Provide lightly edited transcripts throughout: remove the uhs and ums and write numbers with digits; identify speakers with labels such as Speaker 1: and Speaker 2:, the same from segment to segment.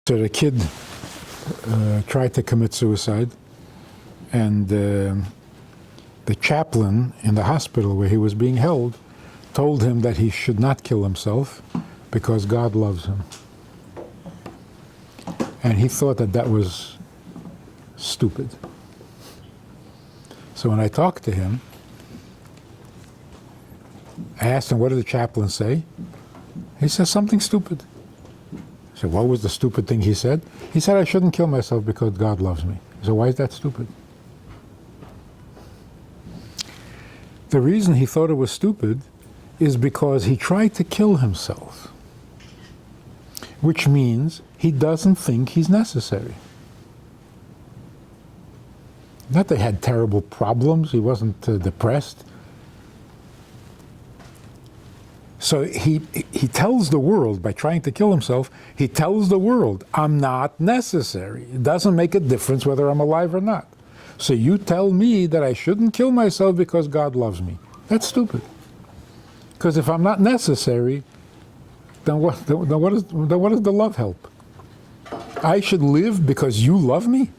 Speaker 1: So the kid tried to commit suicide, and the chaplain in the hospital where he was being held told him that he should not kill himself because God loves him. And he thought that that was stupid. So when I talked to him, I asked him, what did the chaplain say? He said, something stupid. I said, what was the stupid thing he said? He said, I shouldn't kill myself because God loves me. I said, why is that stupid? The reason he thought it was stupid is because he tried to kill himself, which means he doesn't think he's necessary. Not that he had terrible problems, he wasn't depressed. So he tells the world, by trying to kill himself, he tells the world, I'm not necessary. It doesn't make a difference whether I'm alive or not. So you tell me that I shouldn't kill myself because God loves me. That's stupid. Because if I'm not necessary, then what does the love help? I should live because you love me?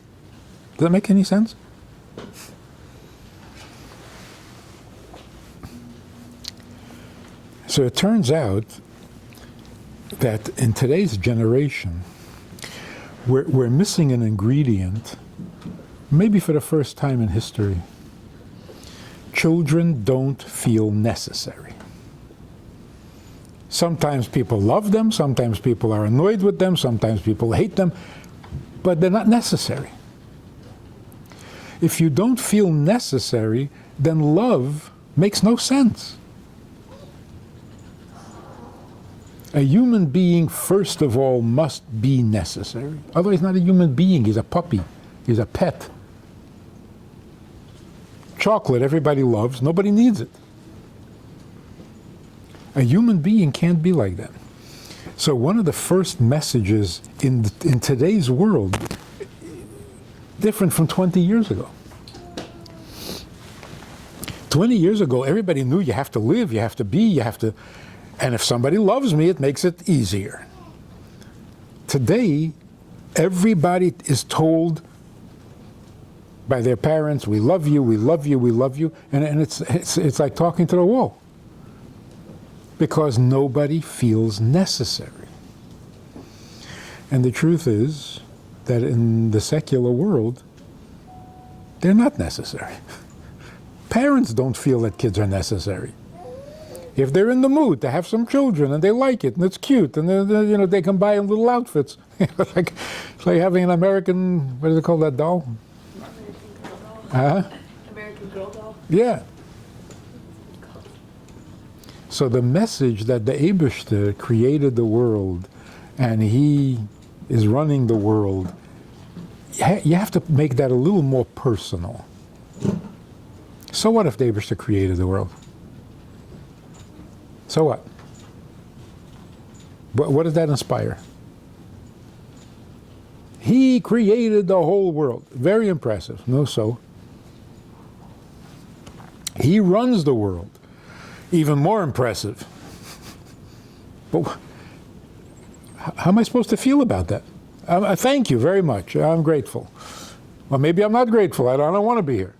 Speaker 1: Does that make any sense? So it turns out that in today's generation, we're missing an ingredient, maybe for the first time in history. Children don't feel necessary. Sometimes people love them, sometimes people are annoyed with them, sometimes people hate them, but they're not necessary. If you don't feel necessary, then love makes no sense. A human being, first of all, must be necessary. Otherwise, he's not a human being. He's a puppy. He's a pet. Chocolate, everybody loves. Nobody needs it. A human being can't be like that. So one of the first messages in today's world, different from 20 years ago. 20 years ago, everybody knew you have to live, you have to be, you have to... And if somebody loves me, it makes it easier. Today, everybody is told by their parents, we love you, we love you, we love you. And it's like talking to the wall. Because nobody feels necessary. And the truth is that in the secular world, they're not necessary. Parents don't feel that kids are necessary. If they're in the mood to have some children and they like it and it's cute and they can buy them little outfits, it's like having an American, what do they call that doll?
Speaker 2: American Girl doll?
Speaker 1: Yeah. So the message that the Eibishter created the world and he is running the world, you have to make that a little more personal. So what if the Eibishter created the world? So what? What does that inspire? He created the whole world. Very impressive. No, so. He runs the world. Even more impressive. But how am I supposed to feel about that? Thank you very much. I'm grateful. Well, maybe I'm not grateful. I don't want to be here.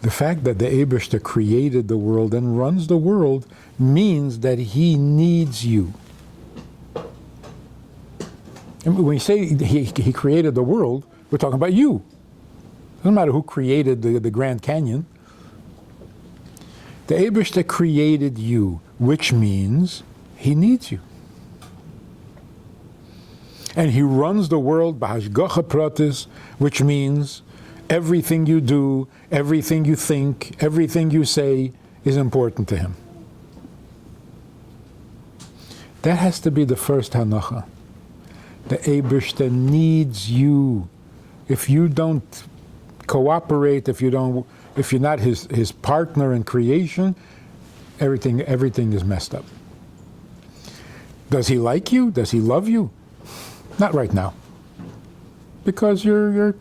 Speaker 1: The fact that the Eibishter created the world and runs the world means that he needs you. And when you say he created the world, we're talking about you. It doesn't matter who created the Grand Canyon. The Eibishter created you, which means he needs you. And he runs the world b'hashgacha pratis, which means everything you do, everything you think, everything you say is important to him. That has to be the first hanacha. The Eibishter needs you. If you don't cooperate, if you're not his partner in creation, everything is messed up. Does he like you? Does he love you? Not right now. Because you're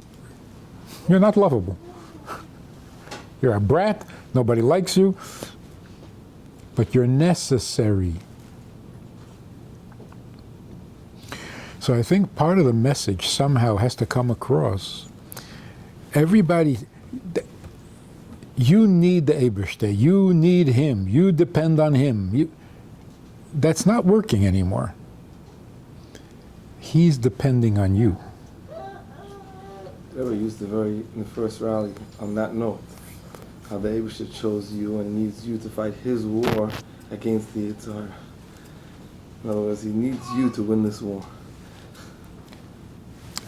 Speaker 1: not lovable. You're a brat, nobody likes you, but you're necessary. So I think part of the message somehow has to come across. Everybody, you need the Eibishter, you need him, you depend on him. That's not working anymore. He's depending on you.
Speaker 2: They were used in the first rally on that note, how the Eibishter chose you and needs you to fight his war against the Yitzhar. In other words, he needs you to win this war.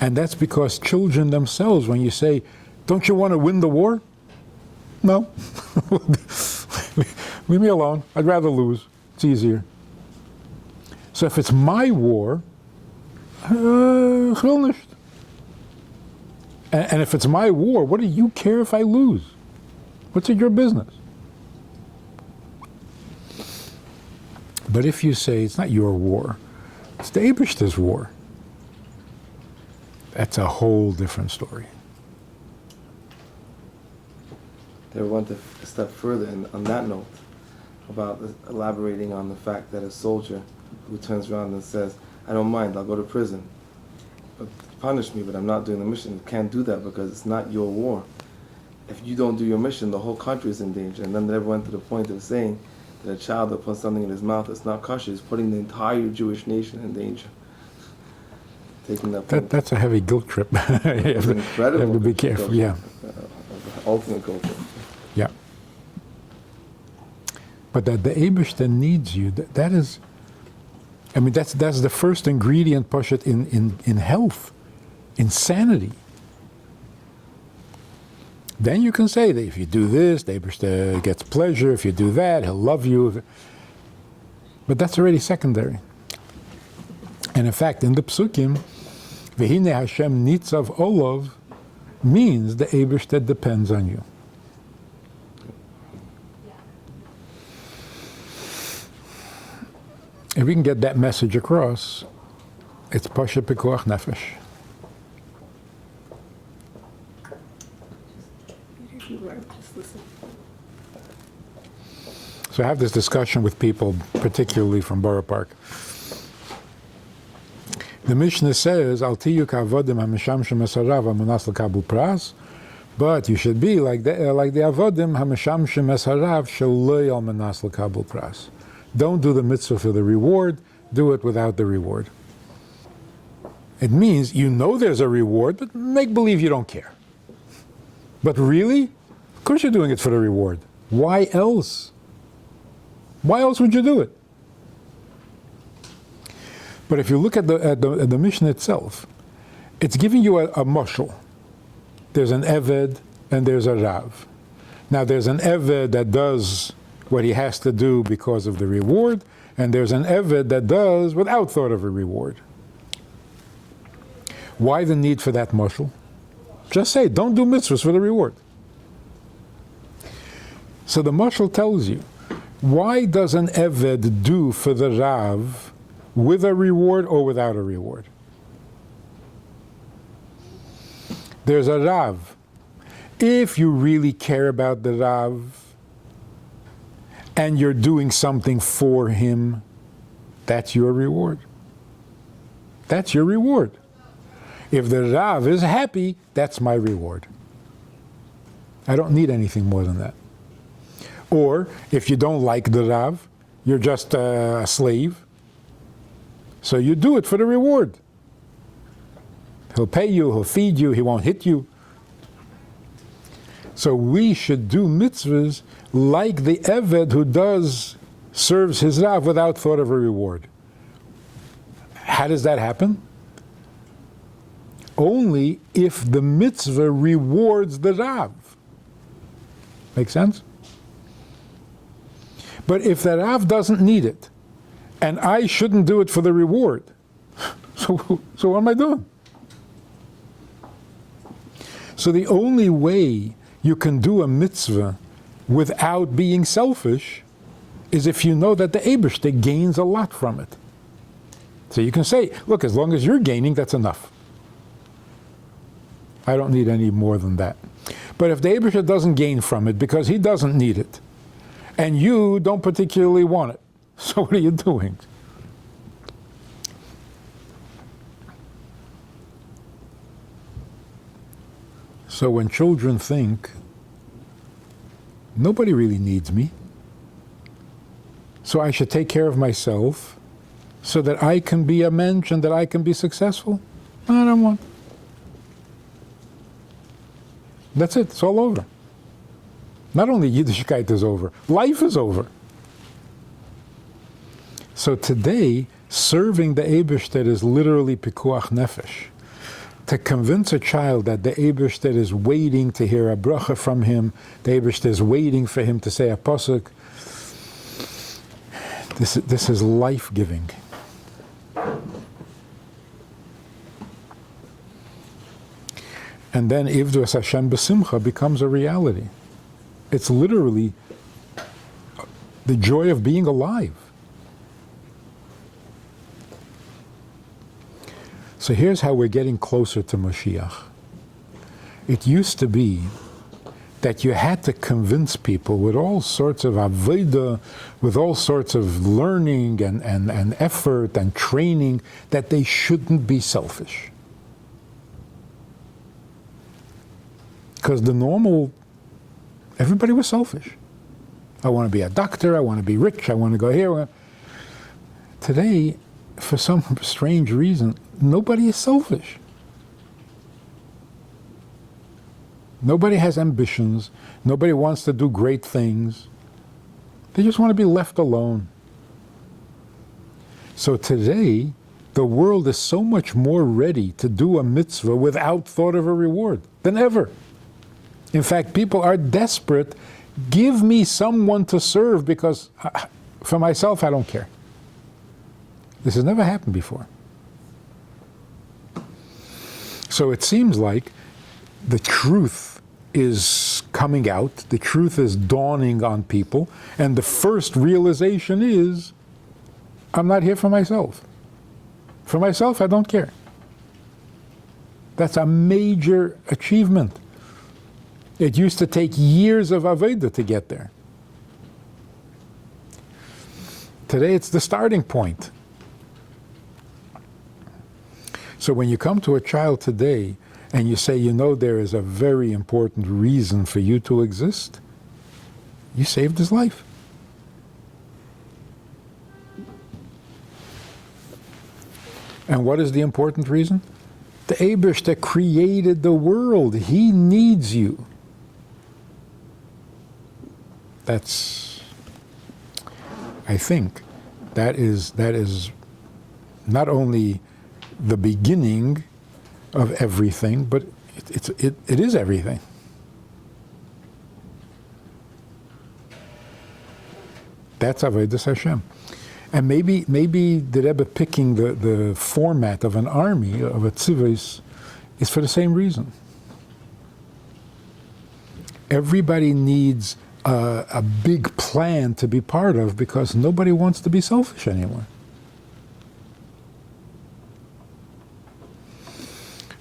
Speaker 1: And that's because children themselves, when you say, don't you want to win the war? No. Leave me alone. I'd rather lose. It's easier. So if it's my war, will nicht. And if it's my war, what do you care if I lose? What's it your business? But if you say it's not your war, it's the Eibishter's war, that's a whole different story.
Speaker 2: They went a step further on that note about elaborating on the fact that a soldier who turns around and says, I don't mind, I'll go to prison, but punish me, but I'm not doing the mission. You can't do that because it's not your war. If you don't do your mission, the whole country is in danger. And then they went to the point of saying that a child that puts something in his mouth that's not kosher is putting the entire Jewish nation in danger. Taking
Speaker 1: that's a heavy guilt trip. You have to be careful, yeah.
Speaker 2: Ultimate guilt trip.
Speaker 1: Yeah. But that the Eibishter needs you, that is, I mean, that's the first ingredient, Poshet, in health, in sanity. Then you can say that if you do this, the Eibishter gets pleasure. If you do that, he'll love you. But that's already secondary. And in fact, in the Psukim, V'hine Hashem nitzav olav means the Eibishter depends on you. If we can get that message across, it's Pasha Pekuach Nefesh. So I have this discussion with people, particularly from Borough Park. The Mishnah says, Al tiyu ka'avodim ha'misham shemesarav ha'munas l'kabel pras, but you should be like the avodim ha'misham shemesarav sheloi al munas l'kabel pras. Don't do the mitzvah for the reward, do it without the reward. It means you know there's a reward, but make believe you don't care. But really, of course you're doing it for the reward. Why else? Why else would you do it? But if you look at the Mishnah itself, it's giving you a mashal. There's an Eved and there's a Rav. Now there's an Eved that does what he has to do because of the reward, and there's an Eved that does without thought of a reward. Why the need for that mashal? Just say, don't do mitzvahs for the reward. So the mashal tells you, why does an Eved do for the Rav with a reward or without a reward? There's a Rav. If you really care about the Rav and you're doing something for him, that's your reward. That's your reward. If the Rav is happy, that's my reward. I don't need anything more than that. Or, if you don't like the Rav, you're just a slave, so you do it for the reward. He'll pay you, he'll feed you, he won't hit you. So we should do mitzvahs like the Eved who serves his Rav without thought of a reward. How does that happen? Only if the mitzvah rewards the Rav. Make sense? But if the Rav doesn't need it, and I shouldn't do it for the reward, so what am I doing? So the only way you can do a mitzvah without being selfish is if you know that the Eibishter gains a lot from it. So you can say, look, as long as you're gaining, that's enough. I don't need any more than that. But if the Eibishter doesn't gain from it because he doesn't need it, and you don't particularly want it, so what are you doing? So when children think, nobody really needs me, so I should take care of myself so that I can be a mensch and that I can be successful, I don't want. That's it, it's all over. Not only Yiddishkeit is over, life is over. So today, serving the Eibishter is literally pikuach nefesh. To convince a child that the Eibishter is waiting to hear a bracha from him, the Eibishter is waiting for him to say a pasuk, this is life-giving. And then Ivdus Hashem b'simcha becomes a reality. It's literally the joy of being alive. So here's how we're getting closer to Mashiach. It used to be that you had to convince people with all sorts of avodah, with all sorts of learning and effort and training, that they shouldn't be selfish. Because the normal, everybody was selfish. I want to be a doctor, I want to be rich, I want to go here. Today, for some strange reason, nobody is selfish. Nobody has ambitions. Nobody wants to do great things. They just want to be left alone. So today, the world is so much more ready to do a mitzvah without thought of a reward than ever. In fact, people are desperate. Give me someone to serve because for myself, I don't care. This has never happened before. So it seems like the truth is coming out, the truth is dawning on people, and the first realization is, I'm not here for myself. For myself, I don't care. That's a major achievement. It used to take years of avodah to get there. Today it's the starting point. So when you come to a child today and you say, you know, there is a very important reason for you to exist, you saved his life. And what is the important reason? The Eibush that created the world, he needs you. That's, I think, that is not only the beginning of everything, but it is everything. That's Avodas Hashem. And maybe the Rebbe picking the format of an army, of a Tzivos, is for the same reason. Everybody needs a big plan to be part of because nobody wants to be selfish anymore.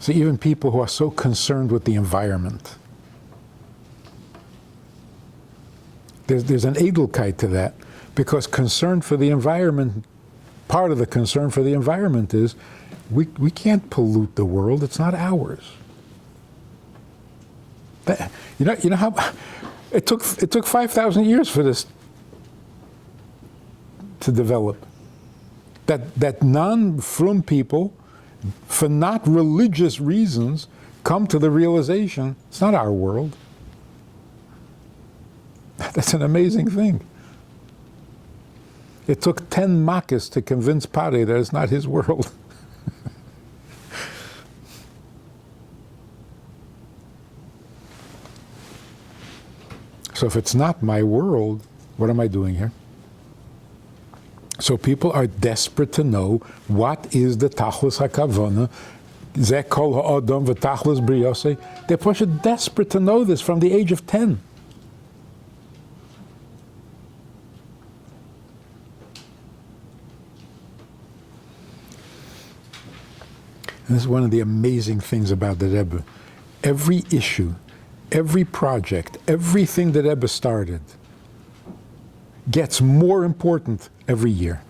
Speaker 1: So even people who are so concerned with the environment, there's an edelkeit to that, because concern for the environment, part of the concern for the environment is we can't pollute the world, it's not ours. You know how it took 5,000 years for this to develop. That non-frum people, for not religious reasons, come to the realization it's not our world. That's an amazing thing. It took 10 makkos to convince Pare that it's not his world. So if it's not my world, what am I doing here? So people are desperate to know what is the tachlis hakavana, zeh kol ha'adam v'tachlis briyosei. They're desperate to know this from the age of 10. And this is one of the amazing things about the Rebbe. Every issue, every project, everything that Rebbe started gets more important every year.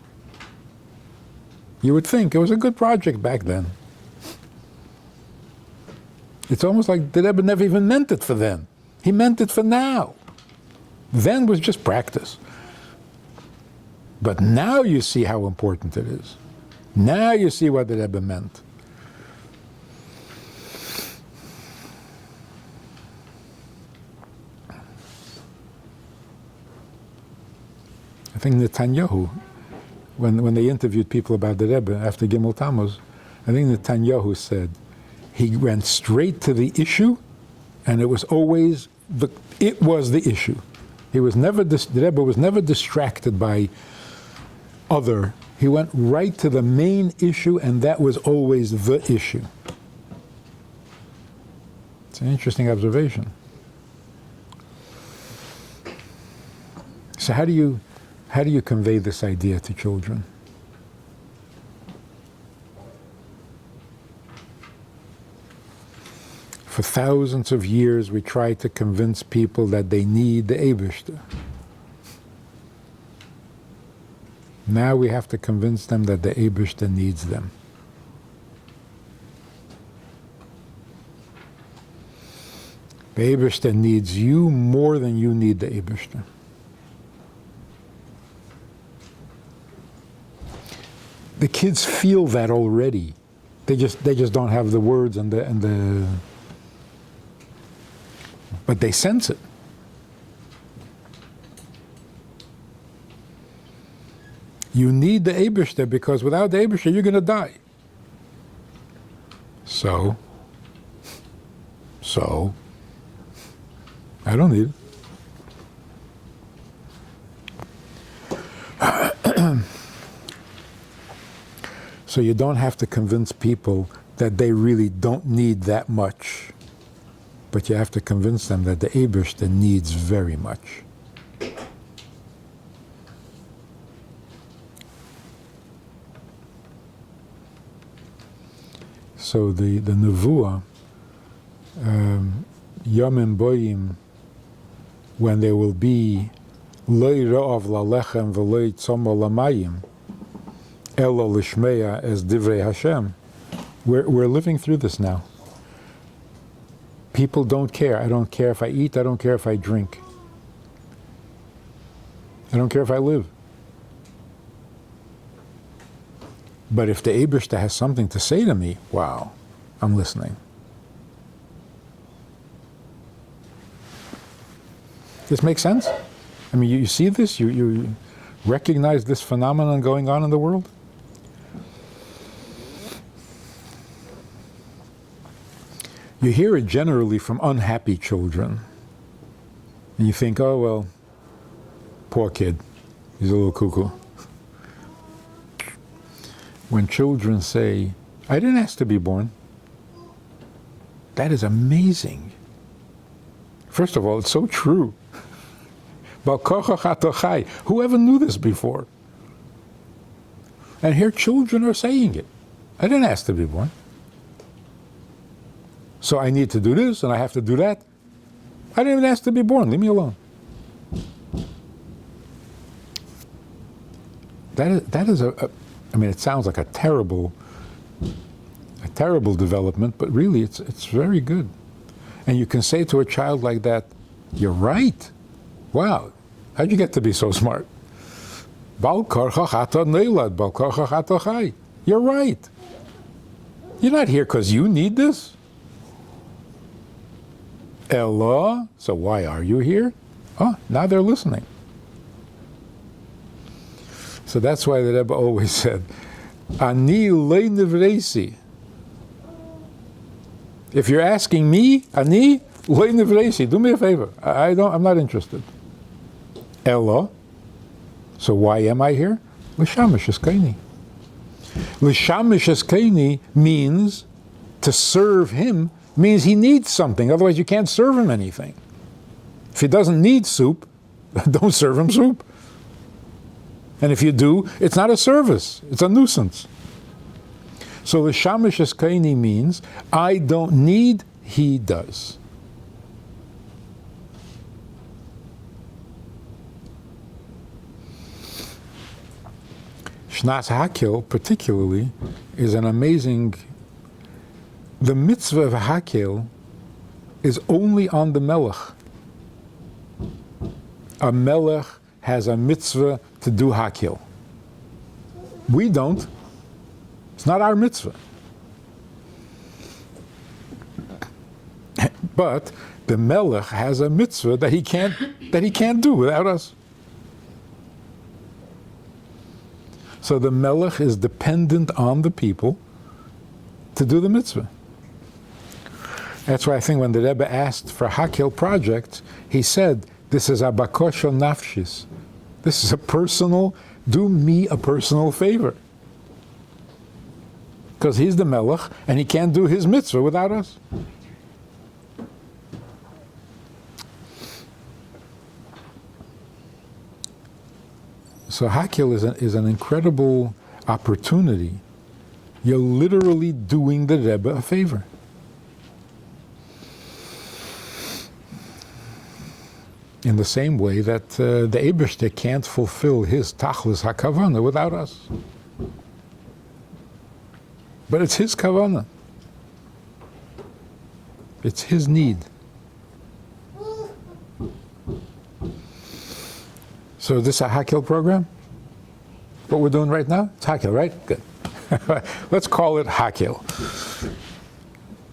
Speaker 1: You would think it was a good project back then. It's almost like the Rebbe never even meant it for then. He meant it for now. Then was just practice. But now you see how important it is. Now you see what the Rebbe meant. I think Netanyahu, when they interviewed people about the Rebbe after Gimel Tammuz, I think Netanyahu said he went straight to the issue, and it was always the issue. He was never the Rebbe was never distracted by other. He went right to the main issue, and that was always the issue. It's an interesting observation. So how do you convey this idea to children? For thousands of years, we try to convince people that they need the Eibishter. Now we have to convince them that the Eibishter needs them. The Eibishter needs you more than you need the Eibishter. The kids feel that already. They just don't have the words and the but they sense it. You need the Eibishter because without the Eibishter you're going to die. So I don't need it. So you don't have to convince people that they really don't need that much, but you have to convince them that the Eibishter needs very much. So the Nevuah, Yomim Boyim, when there will be Lo Yira'ov Lalechem V'lo Yitzomo Lamayim, Elo Lishmeya as Divrei Hashem. We're living through this now. People don't care. I don't care if I eat. I don't care if I drink. I don't care if I live. But if the Eibishter has something to say to me, wow, I'm listening. This makes sense? I mean, you see this? You recognize this phenomenon going on in the world? You hear it generally from unhappy children. And you think, oh, well, poor kid. He's a little cuckoo. When children say, I didn't ask to be born, that is amazing. First of all, it's so true. Whoever knew this before? And here children are saying it. I didn't ask to be born. So I need to do this and I have to do that. I didn't even ask to be born. Leave me alone. That is I mean, it sounds like a terrible development, but really it's very good. And you can say to a child like that, you're right. Wow, how'd you get to be so smart? You're right. You're not here because you need this. Ella, so why are you here? Oh, now they're listening. So that's why the Rebbe always said, Ani le nivresi. If you're asking me, Ani le nivresi, do me a favor. I'm not interested. Ella, so why am I here? L'shamish eskaini. L'shamish eskaini means to serve him, means he needs something. Otherwise you can't serve him anything. If he doesn't need soup, don't serve him soup. And if you do, it's not a service, it's a nuisance. So the Shamish Eskaini means, I don't need, he does. Shnas Hakel, particularly, is an amazing, the mitzvah of Hakel is only on the melech. A melech has a mitzvah to do hakil. We don't. It's not our mitzvah. But the melech has a mitzvah that he can't do without us. So the melech is dependent on the people to do the mitzvah. That's why I think when the Rebbe asked for Hakil project, he said, this is a bakosha nafshis. This is a personal, do me a personal favor. Because he's the melech, and he can't do his mitzvah without us. So Hakil is an incredible opportunity. You're literally doing the Rebbe a favor. In the same way that the Eibishter can't fulfill his tachlis hakavana without us. But it's his kavana. It's his need. So this is a Hakil program? What we're doing right now? It's Hakil, right? Good. Let's call it Hakil.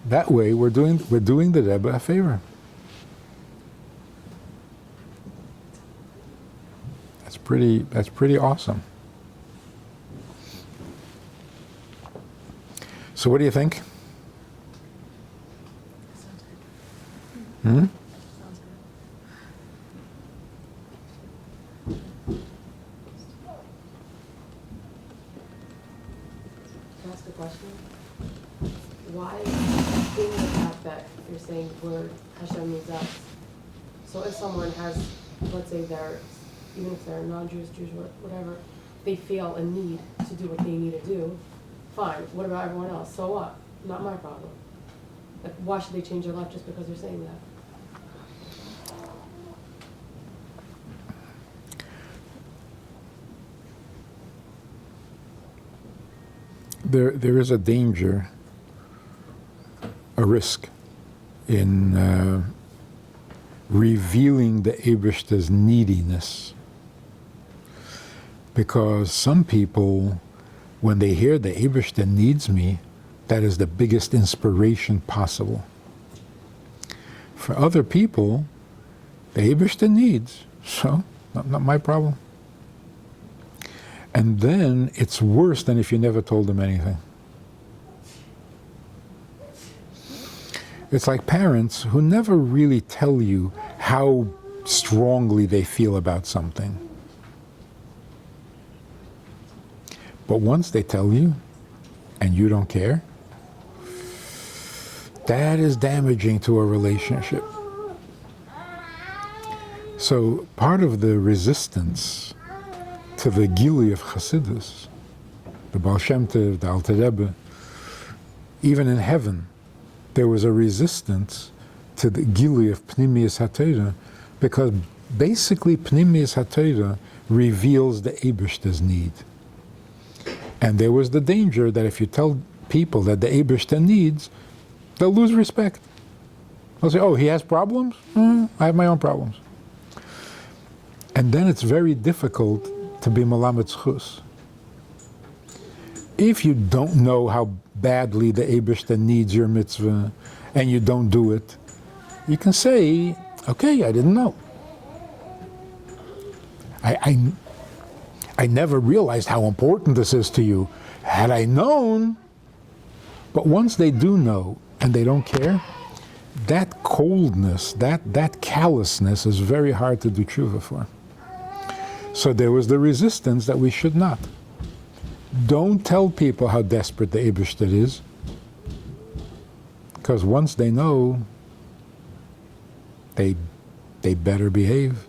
Speaker 1: That way we're doing the Rebbe a favor. That's pretty awesome. So what do you think? Hmm?
Speaker 3: Ask a question. Why, being the fact that you're saying word Hashem needs us, so if someone has, let's say even if they're non-Jews, Jews, whatever, they feel a need to do what they need to do, fine. What about everyone else? So what? Not my problem. Like, why should they change their life just because they're saying that?
Speaker 1: There is a danger, a risk, in revealing the Eibishter's neediness. Because some people, when they hear the Eibishter needs me, that is the biggest inspiration possible. For other people, the Eibishter needs, so not my problem. And then it's worse than if you never told them anything. It's like parents who never really tell you how strongly they feel about something. But once they tell you, and you don't care, that is damaging to a relationship. So part of the resistance to the Gili of Chassidus, the Baal Shem Tov, the Alter Rebbe, even in heaven, there was a resistance to the Gili of Pnimiyas HaTorah, because basically Pnimiyas HaTorah reveals the Eibishter's need. And there was the danger that if you tell people that the Eibishter needs, they'll lose respect. They'll say, oh, he has problems? I have my own problems. And then it's very difficult to be Melamed Zchus. If you don't know how badly the Eibishter needs your mitzvah, and you don't do it, you can say, okay, I didn't know. I never realized how important this is to you. Had I known, but once they do know and they don't care, that coldness, that callousness is very hard to do tshuva for. So there was the resistance that we should not. Don't tell people how desperate the Eibishter is, because once they know, they better behave.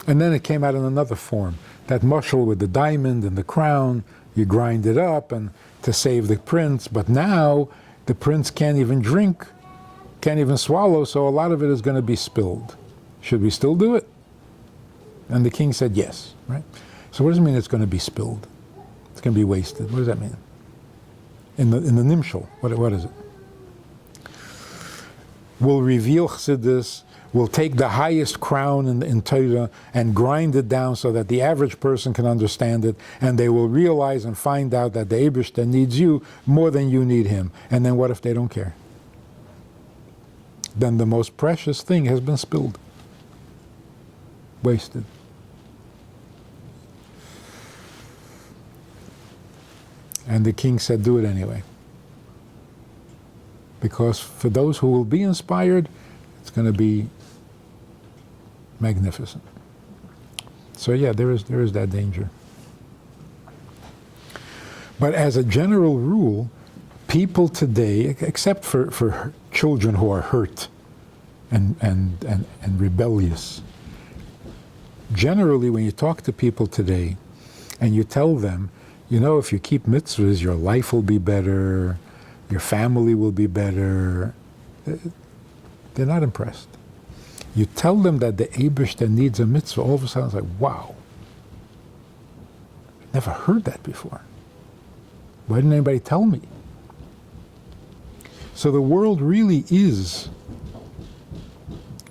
Speaker 1: And then it came out in another form. That mashal with the diamond and the crown, you grind it up and to save the prince, but now the prince can't even drink, can't even swallow, so a lot of it is going to be spilled. Should we still do it? And the king said yes, right? So what does it mean it's going to be spilled? It's going to be wasted. What does that mean? In the nimshal, what is it? will reveal Chassidus, will take the highest crown in Torah and grind it down so that the average person can understand it, and they will realize and find out that the Eibishter needs you more than you need him. And then what if they don't care? Then the most precious thing has been spilled. Wasted. And the king said, do it anyway. Because for those who will be inspired, it's going to be magnificent. So yeah, there is that danger. But as a general rule, people today, except for children who are hurt and rebellious, generally when you talk to people today and you tell them, you know, if you keep mitzvahs, your life will be better, your family will be better, they're not impressed. You tell them that the Eibishter needs a mitzvah, all of a sudden it's like, wow, never heard that before. Why didn't anybody tell me? So the world really is,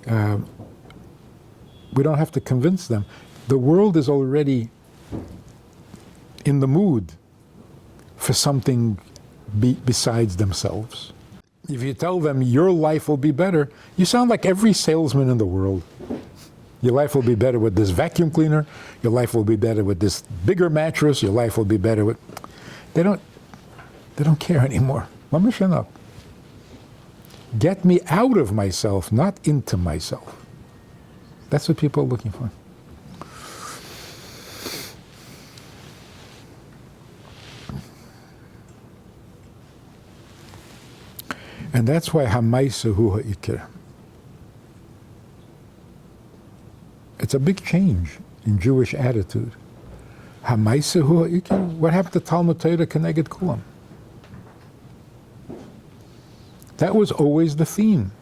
Speaker 1: we don't have to convince them. The world is already in the mood for something besides themselves. If you tell them your life will be better, you sound like every salesman in the world. Your life will be better with this vacuum cleaner, your life will be better with this bigger mattress, your life will be better with... They don't care anymore. Mamashana. Get me out of myself, not into myself. That's what people are looking for. And that's why Hamaisa Hu Ha'ikir. It's a big change in Jewish attitude. Hamaisa Hu Ha'ikir? What happened to Talmud Torah Keneged Kulam? That was always the theme.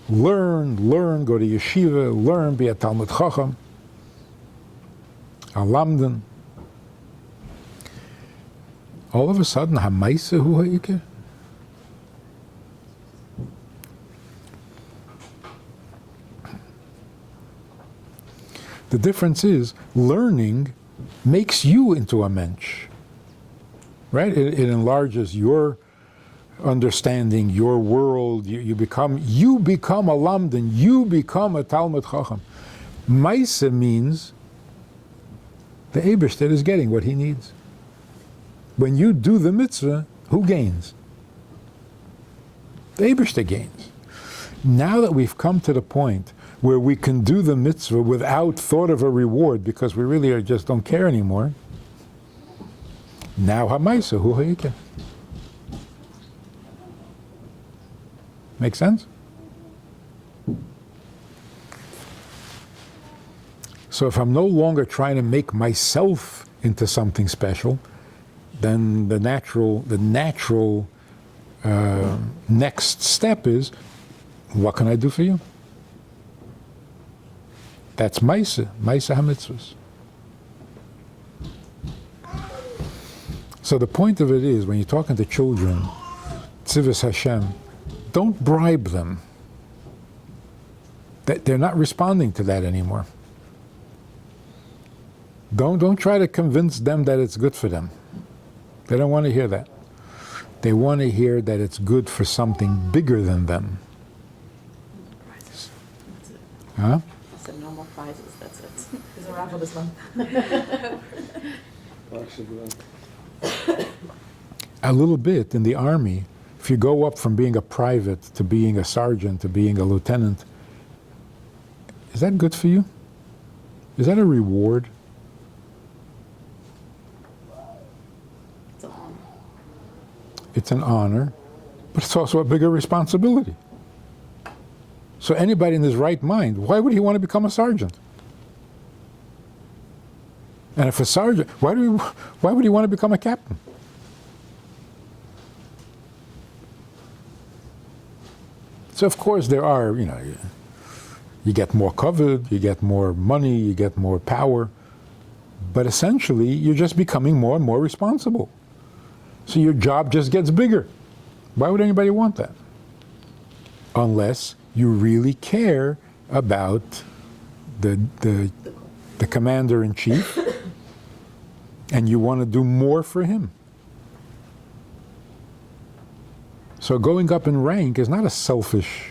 Speaker 1: Learn, go to yeshiva, learn, be a Talmud Chacham, a Lamdan. All of a sudden, Hamaisa Hu Ha'ikir? The difference is, learning makes you into a mensch, right? It enlarges your understanding, your world. You become a lamdan. You become a Talmud Chacham. Maisa means the Eibishter is getting what he needs. When you do the mitzvah, who gains? The Eibishter gains. Now that we've come to the point where we can do the mitzvah without thought of a reward because we really just don't care anymore, now Hamaisa Hu Ha'ikir. Make sense? So if I'm no longer trying to make myself into something special, then the natural next step is, what can I do for you? That's Maisa HaMitzvahs. So the point of it is, when you're talking to children, Tzivos Hashem, don't bribe them. They're not responding to that anymore. Don't try to convince them that it's good for them. They don't want to hear that. They want to hear that it's good for something bigger than them.
Speaker 4: Prizes. That's it.
Speaker 1: Huh?
Speaker 4: I said no more prizes, that's it.
Speaker 3: There's a raffle this month.
Speaker 1: A little bit in the army, if you go up from being a private to being a sergeant to being a lieutenant, is that good for you? Is that a reward?
Speaker 4: It's an honor.
Speaker 1: It's an honor, but it's also a bigger responsibility. So anybody in his right mind, why would he want to become a sergeant? And if a sergeant, why would he want to become a captain? So of course there are, you get more covered, you get more money, you get more power, but essentially you're just becoming more and more responsible. So your job just gets bigger. Why would anybody want that? unless you really care about the commander-in-chief and you want to do more for him. So going up in rank is not a selfish.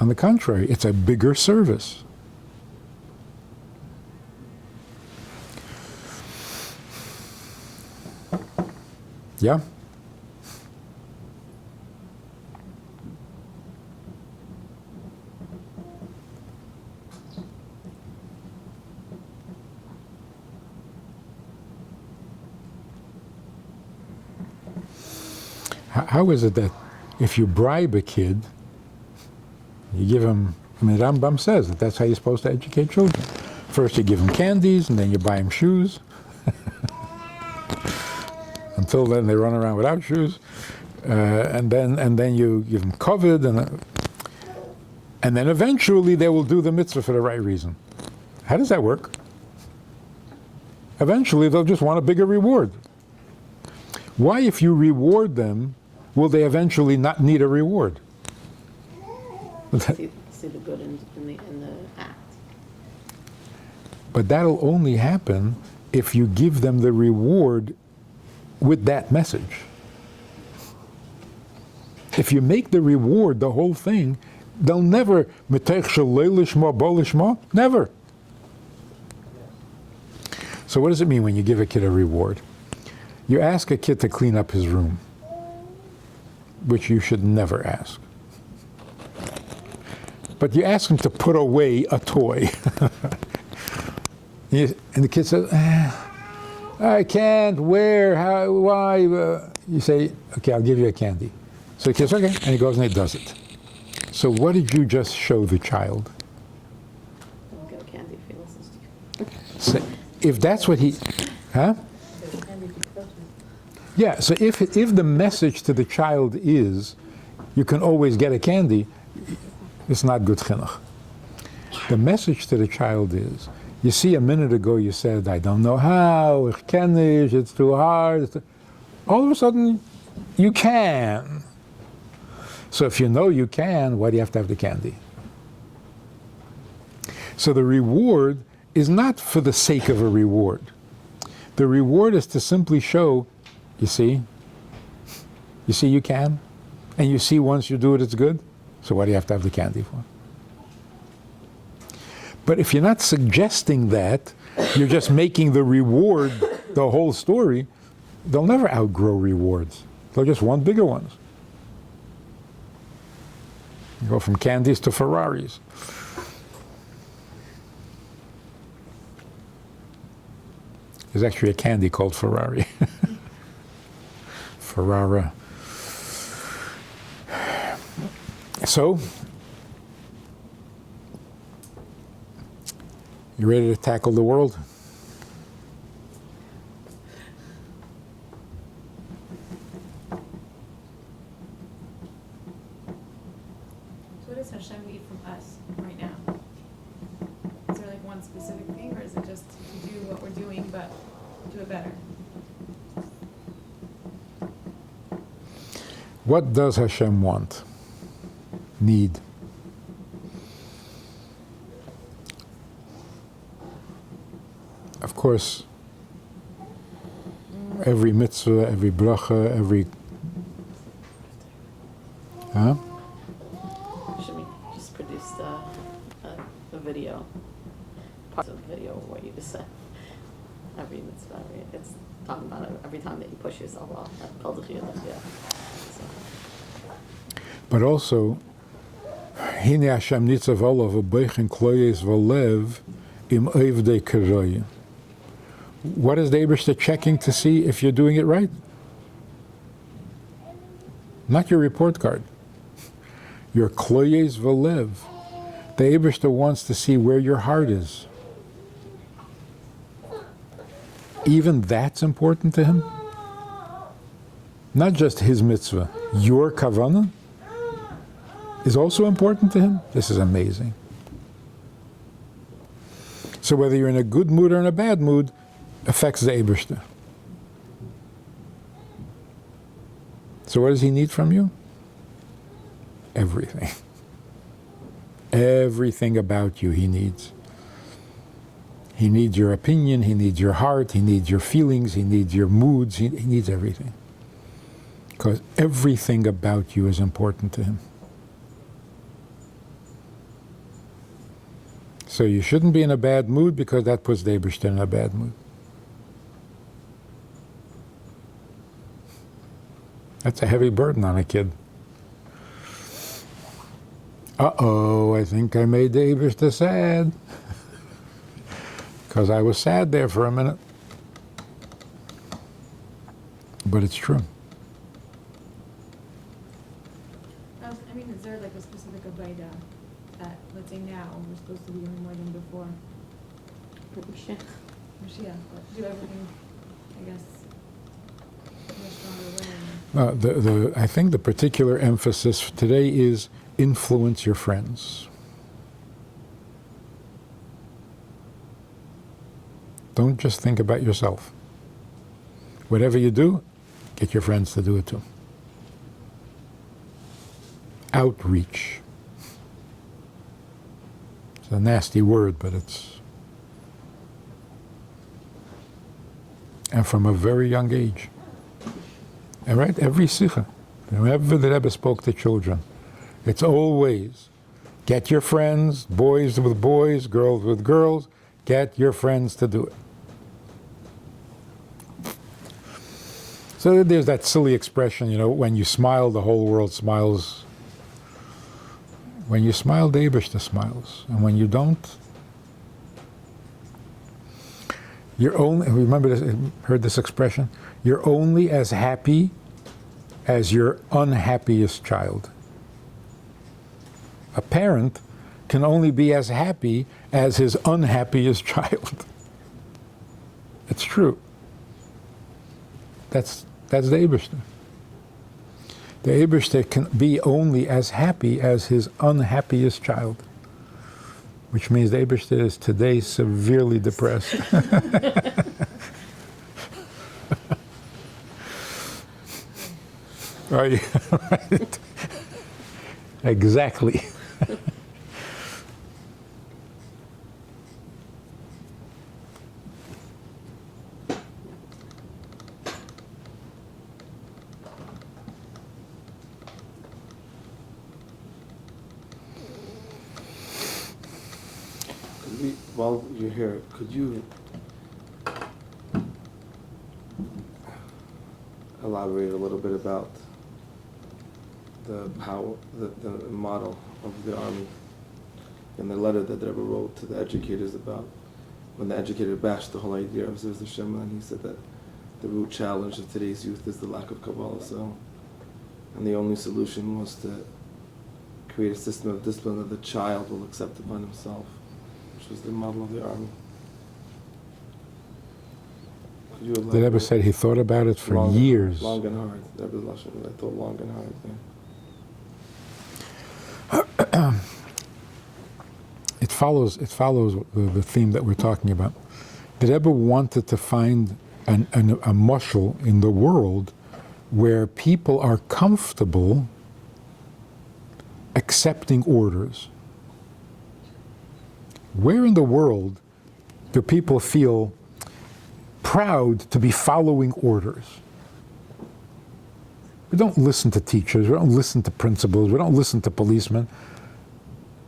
Speaker 1: On the contrary, it's a bigger service. Yeah? How is it that if you bribe a kid, you give him, I mean, Rambam says that that's how you're supposed to educate children. First you give them candies, and then you buy them shoes. Until then they run around without shoes. And then you give them kavod, and then eventually they will do the mitzvah for the right reason. How does that work? Eventually they'll just want a bigger reward. Why, if you reward them, will they eventually not need a reward?
Speaker 4: See the good in the act.
Speaker 1: But that'll only happen if you give them the reward with that message. If you make the reward the whole thing, they'll never, never. So what does it mean when you give a kid a reward? You ask a kid to clean up his room, which you should never ask. But you ask him to put away a toy. And the kid says, I can't, where, how, why? You say, okay, I'll give you a candy. So the kid says, okay, and he goes and he does it. So what did you just show the child?
Speaker 4: Don't get a candy if he listens to you.
Speaker 1: So if that's what he, huh? Yeah, so if the message to the child is, you can always get a candy, it's not good chinuch. The message to the child is, you see, a minute ago you said, I don't know how, ich kann nicht, it's too hard. All of a sudden, you can. So if you know you can, why do you have to have the candy? So the reward is not for the sake of a reward. The reward is to simply show, you see you can, and you see once you do it, it's good. So what do you have to have the candy for? But if you're not suggesting that, you're just making the reward the whole story, they'll never outgrow rewards. They'll just want bigger ones. You go from candies to Ferraris. There's actually a candy called Ferrari. Ferrara. So, you ready to tackle the world?
Speaker 5: So what does Hashem need from us right now? Is there like one specific thing, or is it just to do what we're doing, but do it better?
Speaker 1: What does Hashem want? Need? Of course, every mitzvah, every bracha, every... Huh?
Speaker 4: Should we just produce the video? Part of the video of what you just said. Every mitzvah, it's talking about it every time that you push yourself off. Yeah.
Speaker 1: But also, Hine Hashem nitzav olav v'beichen kloyes v'lev im oivdei karoyim. What is the Eibishter checking to see if you're doing it right? Not your report card. Your kloyes v'lev. The Eibishter wants to see where your heart is. Even that's important to him. Not just his mitzvah. Your kavanah is also important to him. This is amazing. So whether you're in a good mood or in a bad mood, affects the Eibishter. So what does he need from you? everything. Everything about you he needs. He needs your opinion, he needs your heart, he needs your feelings, he needs your moods, he needs everything. Because everything about you is important to him. So you shouldn't be in a bad mood, because that puts the Eibishter in a bad mood. That's a heavy burden on a kid. Uh-oh, I think I made the Eibishter sad. Because I was sad there for a minute. But it's true.
Speaker 5: I mean, is there like a specific Avodah that, let's say now, we're supposed to be doing more than before? Mashiach, but do everything, I guess, in a stronger way.
Speaker 1: I think the particular emphasis today is influence your friends. Don't just think about yourself. Whatever you do, get your friends to do it too. Outreach. It's a nasty word, but it's... And from a very young age. And right, every sikha, whenever the Rebbe spoke to children, it's always, get your friends, boys with boys, girls with girls, get your friends to do it. So there's that silly expression, you know, when you smile, the whole world smiles. When you smile, the Eibishter smiles. And when you don't, you're only, remember this, heard this expression? You're only as happy as your unhappiest child. A parent can only be as happy as his unhappiest child. It's true. That's the Eibishter. The Eibishter can be only as happy as his unhappiest child, which means the Eibishter is today severely depressed. Right? Right. Exactly.
Speaker 2: While you're here, could you elaborate a little bit about the model of the army and the letter that Rebbe wrote to the educators about when the educator bashed the whole idea of Tzivos Hashem, and he said that the root challenge of today's youth is the lack of Kabbalah. So, and the only solution was to create a system of discipline that the child will accept upon himself, which was the model of the army. Could you
Speaker 1: The Rebbe said he thought about it for years.
Speaker 2: Long and hard. The Rebbe's lashon, I thought long and hard. Yeah.
Speaker 1: It follows the theme that we're talking about. The Rebbe wanted to find a mashal in the world where people are comfortable accepting orders. Where in the world do people feel proud to be following orders? We don't listen to teachers, we don't listen to principals, we don't listen to policemen,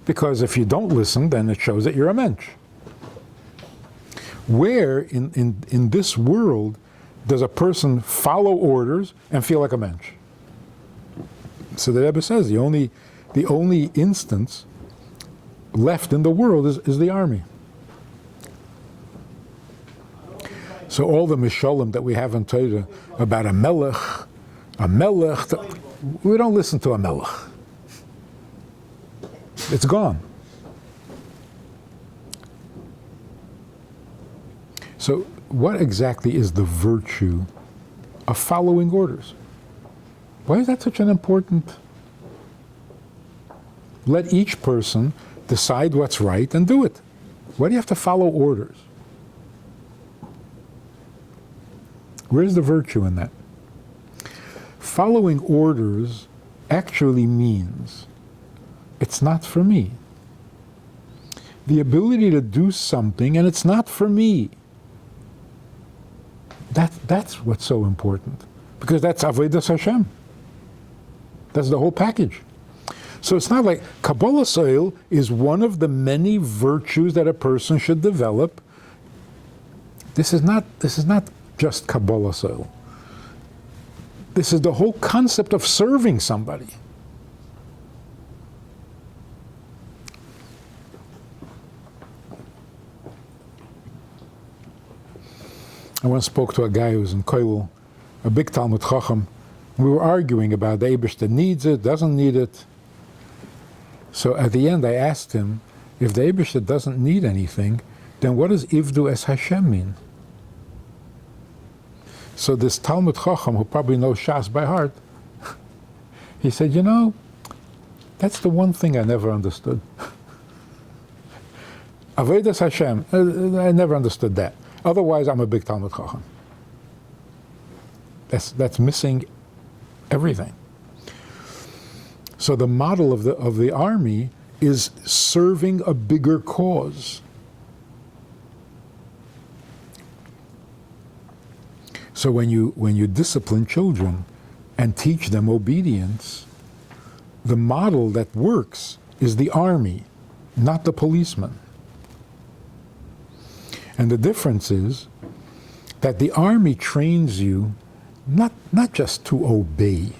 Speaker 1: because if you don't listen, then it shows that you're a mensch. Where in this world does a person follow orders and feel like a mensch? So the Rebbe says the only instance left in the world is the army. So all the mishalim that we have in Torah about a melech, we don't listen to a melech. It's gone. So what exactly is the virtue of following orders? Why is that such an important? Let each person decide what's right and do it. Why do you have to follow orders? Where's the virtue in that? Following orders actually means it's not for me. The ability to do something, and it's not for me. That's what's so important. Because that's Avodas Hashem. That's the whole package. So it's not like Kabbalah Soil is one of the many virtues that a person should develop. This is not just Kabbalah Soil. This is the whole concept of serving somebody. I once spoke to a guy who was in Koilel, a big Talmud Chacham. We were arguing about the Eibishter needs it, doesn't need it. So at the end I asked him, if the Eibishter doesn't need anything, then what does Ivdu es Hashem mean? So this Talmud Chacham, who probably knows Shas by heart, he said, you know, that's the one thing I never understood. Avodas Hashem, I never understood that. Otherwise, I'm a big Talmud Chacham. That's missing everything. So the model of the army is serving a bigger cause. So when you discipline children and teach them obedience, the model that works is the army, not the policeman. And the difference is that the army trains you not just to obey.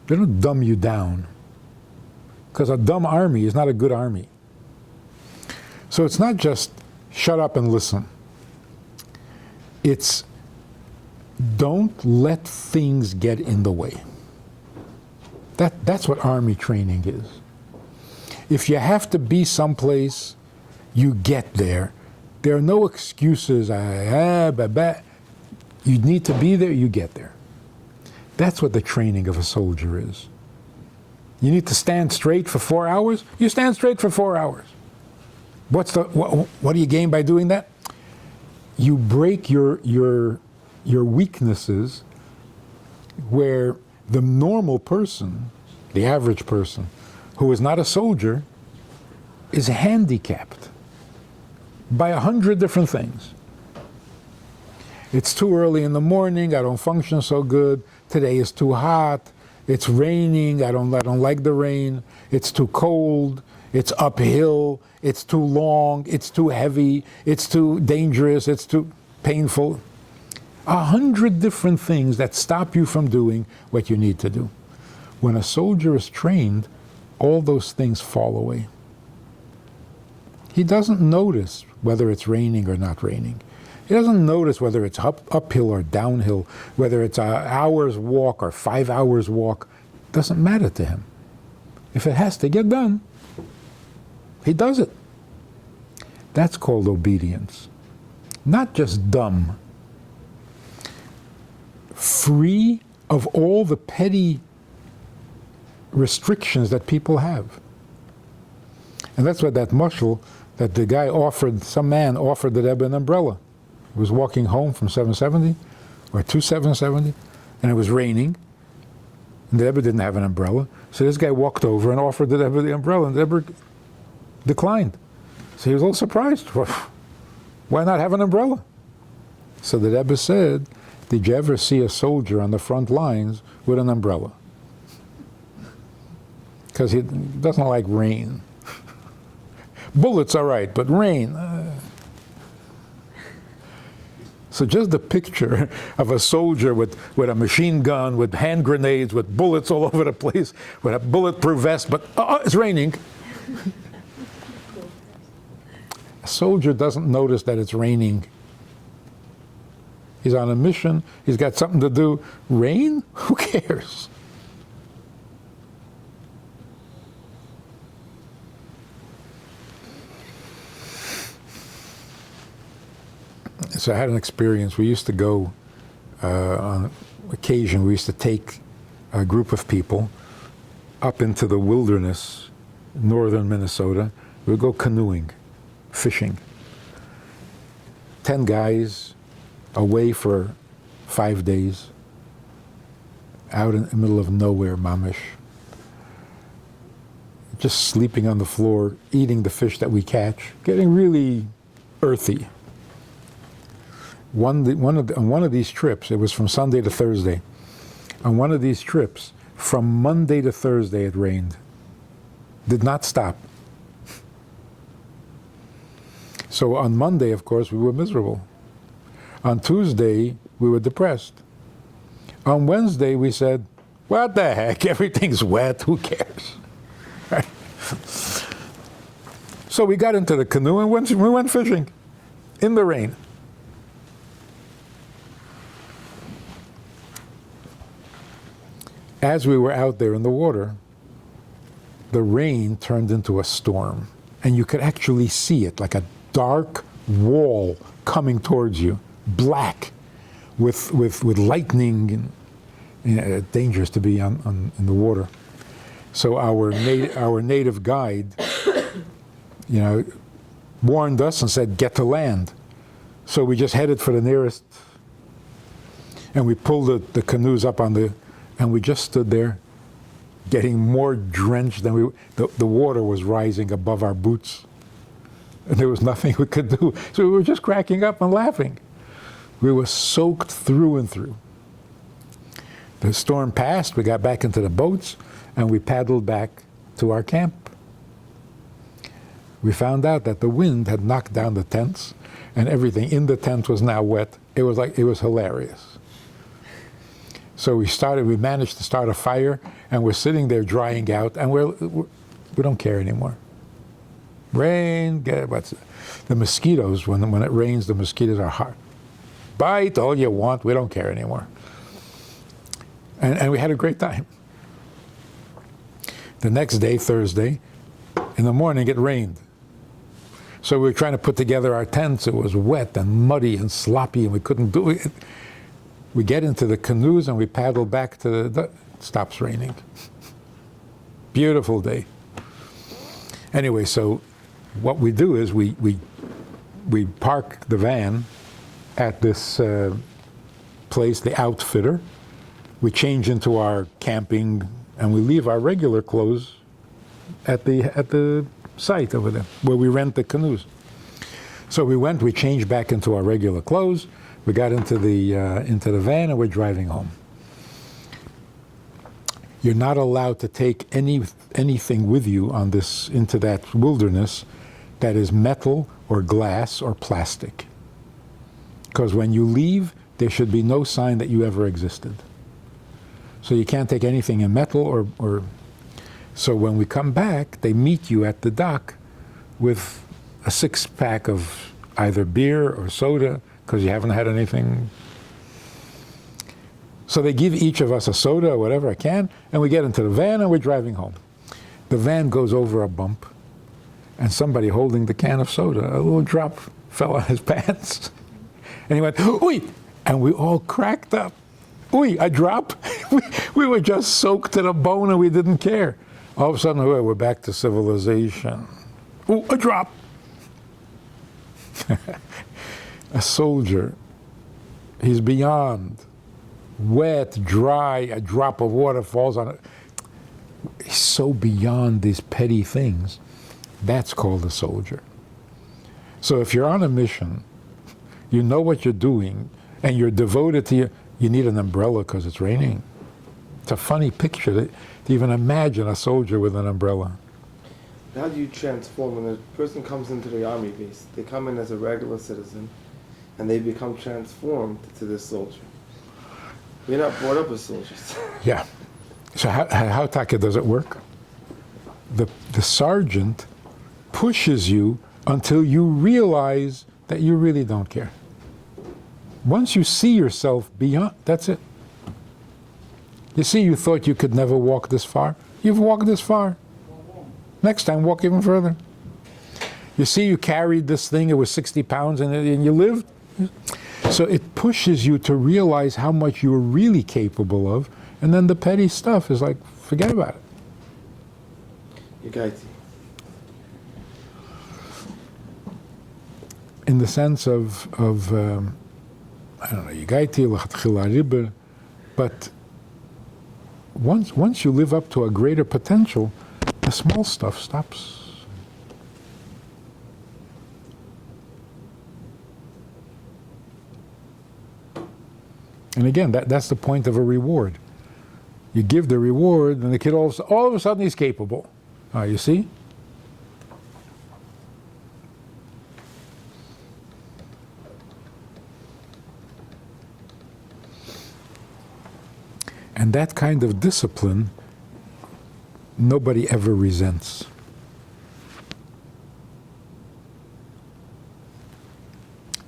Speaker 1: They don't dumb you down. Because a dumb army is not a good army. So it's not just shut up and listen. It's don't let things get in the way. That's what army training is. If you have to be someplace, you get there. There are no excuses. You need to be there, you get there. That's what the training of a soldier is. You need to stand straight for 4 hours, you stand straight for 4 hours. What do you gain by doing that? You break your weaknesses where the normal person, the average person, who is not a soldier, is handicapped by 100 different things. It's too early in the morning, I don't function so good, today is too hot, it's raining, I don't like the rain, it's too cold, it's uphill, it's too long, it's too heavy, it's too dangerous, it's too painful. 100 different things that stop you from doing what you need to do. When a soldier is trained, all those things fall away. He doesn't notice whether it's raining or not raining. He doesn't notice whether it's uphill or downhill, whether it's an hour's walk or 5 hours walk. It doesn't matter to him. If it has to get done, he does it. That's called obedience. Not just dumb. Free of all the petty restrictions that people have. And that's what that mashal that the guy offered, some man offered the Rebbe an umbrella. He was walking home from 770 or to 770, and it was raining, and the Rebbe didn't have an umbrella. So this guy walked over and offered the Rebbe the umbrella, and the Rebbe declined. So he was a little surprised. Why not have an umbrella? So the Rebbe said, did you ever see a soldier on the front lines with an umbrella? Because he doesn't like rain. Bullets are right, but rain. So just the picture of a soldier with a machine gun, with hand grenades, with bullets all over the place, with a bulletproof vest, but it's raining. A soldier doesn't notice that it's raining. He's on a mission, he's got something to do. Rain? Who cares? So I had an experience. We used to go, on occasion, we used to take a group of people up into the wilderness, northern Minnesota. We would go canoeing, fishing. 10 guys away for 5 days, out in the middle of nowhere, mamish. just sleeping on the floor, eating the fish that we catch, getting really earthy. On one of these trips, it was from Sunday to Thursday. On one of these trips, from Monday to Thursday, it rained. Did not stop. So on Monday, of course, we were miserable. On Tuesday, we were depressed. On Wednesday, we said, what the heck, everything's wet, who cares? Right? So we got into the canoe and we went fishing in the rain. As we were out there in the water, the rain turned into a storm, and you could actually see it like a dark wall coming towards you, black, with lightning, and dangerous to be in the water. So our native guide, warned us and said, "Get to land." So we just headed for the nearest, and we pulled the canoes up and we just stood there, getting more drenched than the water was rising above our boots. And there was nothing we could do. So we were just cracking up and laughing. We were soaked through and through. The storm passed, we got back into the boats, and we paddled back to our camp. We found out that the wind had knocked down the tents, and everything in the tent was now wet. It was hilarious. So we managed to start a fire, and we're sitting there drying out, and we don't care anymore. Rain, the mosquitoes, when it rains, the mosquitoes are hard. Bite all you want, we don't care anymore. And we had a great time. The next day, Thursday, in the morning it rained. So we were trying to put together our tents. It was wet and muddy and sloppy, and we couldn't do it. We get into the canoes and we paddle back to it stops raining. Beautiful day. Anyway, so what we do is we park the van at this place, the Outfitter. We change into our camping, and we leave our regular clothes at the site over there where we rent the canoes. So we changed back into our regular clothes. We got into the van, and we're driving home. You're not allowed to take anything with you into that wilderness that is metal or glass or plastic. Because when you leave, there should be no sign that you ever existed. So you can't take anything in metal or so when we come back, they meet you at the dock with a 6-pack of either beer or soda, because you haven't had anything. So they give each of us a soda or whatever I can, and we get into the van and we're driving home. The van goes over a bump, and somebody holding the can of soda, a little drop fell on his pants. And he went, "Oi!" And we all cracked up. "Oi, a drop?" We were just soaked to the bone and we didn't care. All of a sudden, we're back to civilization. "Oh, a drop!" A soldier, he's beyond. Wet, dry, a drop of water falls on it. He's so beyond these petty things. That's called a soldier. So if you're on a mission, you know what you're doing, and you're devoted to you need an umbrella because it's raining. It's a funny picture to even imagine a soldier with an umbrella.
Speaker 2: How do you transform when a person comes into the army base? They come in as a regular citizen, and they become transformed to this soldier. We're not brought up as soldiers.
Speaker 1: Yeah. So how Taka does it work? The sergeant pushes you until you realize that you really don't care. Once you see yourself beyond, that's it. You see, you thought you could never walk this far. You've walked this far. Next time, walk even further. You see, you carried this thing, it was 60 pounds, and you lived. So it pushes you to realize how much you're really capable of, and then the petty stuff is like, forget about it.
Speaker 2: Yugaiti.
Speaker 1: In the sense of I don't know, Yugaiti, L'chatchila Riber, but once you live up to a greater potential, the the small stuff stops. And again, that's the point of a reward. You give the reward, and the kid all of a sudden he's capable. You see? And that kind of discipline, nobody ever resents.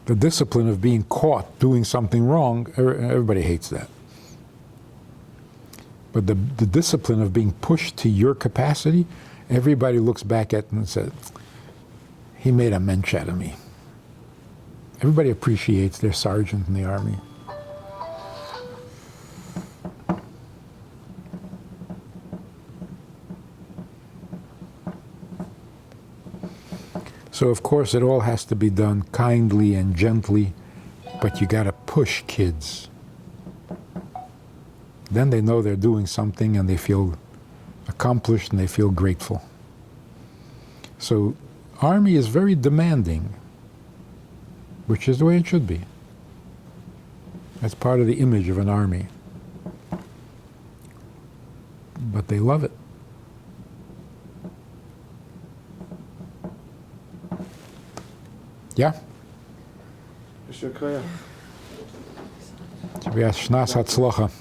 Speaker 1: The discipline of being caught doing something wrong, everybody hates that. But the discipline of being pushed to your capacity, everybody looks back at and says, he made a mensch out of me. Everybody appreciates their sergeant in the army. So of course it all has to be done kindly and gently, but you got to push kids. Then they know they're doing something and they feel accomplished and they feel grateful. So army is very demanding, which is the way it should be. That's part of the image of an army. But they love it. Yeah?
Speaker 2: Mr. Koya.
Speaker 1: Shnas Hatzlacha.